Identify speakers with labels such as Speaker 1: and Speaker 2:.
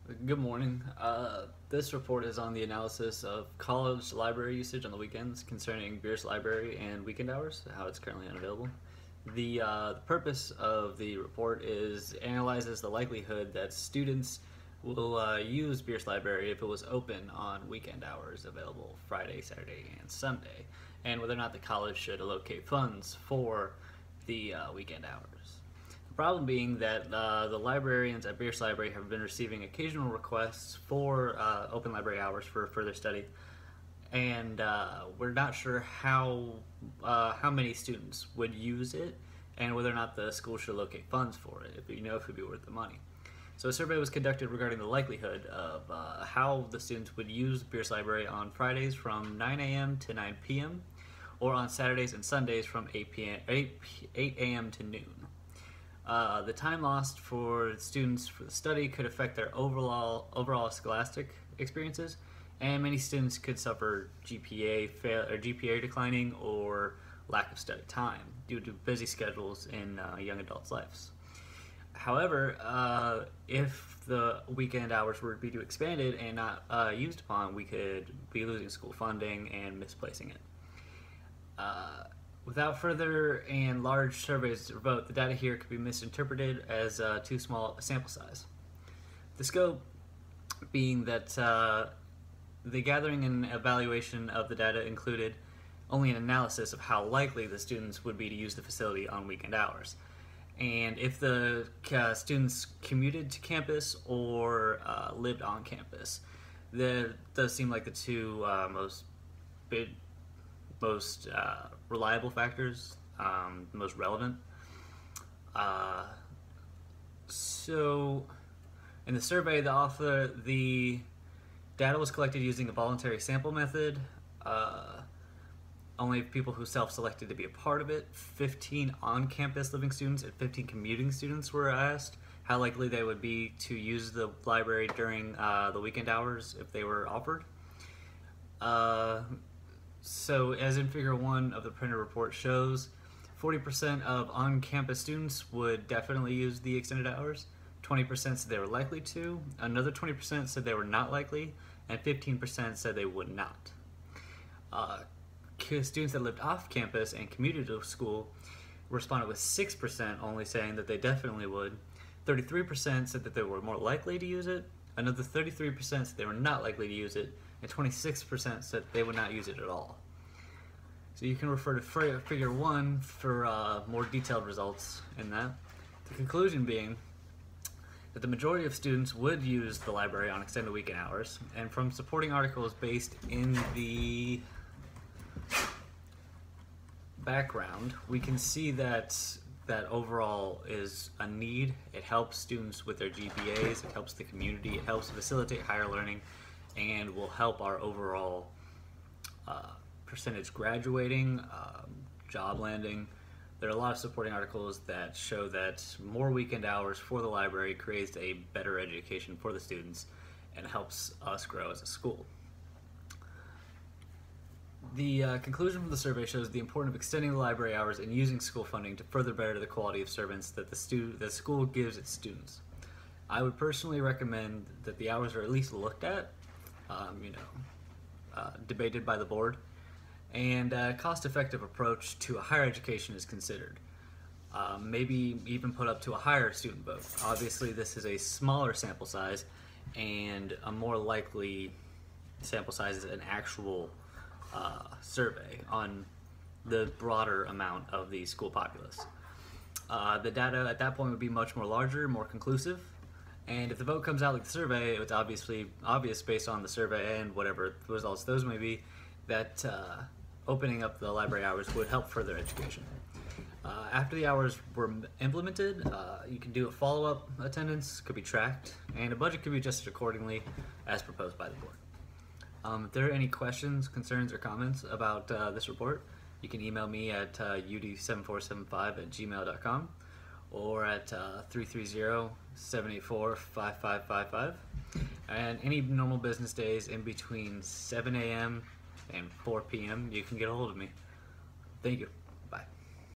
Speaker 1: Good morning. This report is on the analysis of college library usage on the weekends concerning Bierce Library and weekend hours, how it's currently unavailable. The purpose of the report is analyzes the likelihood that students will use Bierce Library if it was open on weekend hours available Friday, Saturday, and Sunday, and whether or not the college should allocate funds for the weekend hours. The problem being that the librarians at Bierce Library have been receiving occasional requests for open library hours for further study, and we're not sure how many students would use it and whether or not the school should allocate funds for it, if it would be worth the money. So a survey was conducted regarding the likelihood of how the students would use Bierce Library on Fridays from 9 a.m. to 9 p.m. or on Saturdays and Sundays from 8 a.m. to noon. The time lost for students for the study could affect their overall scholastic experiences, and many students could suffer GPA declining or lack of study time due to busy schedules in young adults' lives. However, if the weekend hours were to be expanded and not used upon, we could be losing school funding and misplacing it. Without further and large surveys to vote, the data here could be misinterpreted as too small a sample size. The scope being that the gathering and evaluation of the data included only an analysis of how likely the students would be to use the facility on weekend hours. And if the students commuted to campus or lived on campus, that does seem like the two most reliable factors, most relevant. So in the survey, the data was collected using a voluntary sample method. Only people who self-selected to be a part of it. 15 on-campus living students and 15 commuting students were asked how likely they would be to use the library during the weekend hours if they were offered. So as in figure 1 of the printed report shows, 40% of on-campus students would definitely use the extended hours, 20% said they were likely to, another 20% said they were not likely, and 15% said they would not. Students that lived off campus and commuted to school responded with 6% only saying that they definitely would, 33% said that they were more likely to use it, another 33% said they were not likely to use it, and 26% said they would not use it at all. So you can refer to figure 1 for more detailed results in that. The conclusion being that the majority of students would use the library on extended weekend hours, and from supporting articles based in the background, we can see that overall is a need. It helps students with their GPAs, it helps the community, it helps facilitate higher learning, and will help our overall percentage graduating, job landing. There are a lot of supporting articles that show that more weekend hours for the library creates a better education for the students and helps us grow as a school. The conclusion from the survey shows the importance of extending the library hours and using school funding to further better the quality of service that the school gives its students. I would personally recommend that the hours are at least looked at, debated by the board, and a cost-effective approach to a higher education is considered. Maybe even put up to a higher student vote. Obviously, this is a smaller sample size, and a more likely sample size is an actual survey on the broader amount of the school populace. The data at that point would be much more larger, more conclusive, and if the vote comes out like the survey, it's obviously obvious based on the survey and whatever results those may be, that opening up the library hours would help further education. After the hours were implemented, you can do a follow-up attendance, could be tracked, and a budget could be adjusted accordingly as proposed by the board. If there are any questions, concerns, or comments about this report, you can email me at ud7475@gmail.com or at 330-784-5555. And any normal business days in between 7 a.m. and 4 p.m. you can get a hold of me. Thank you.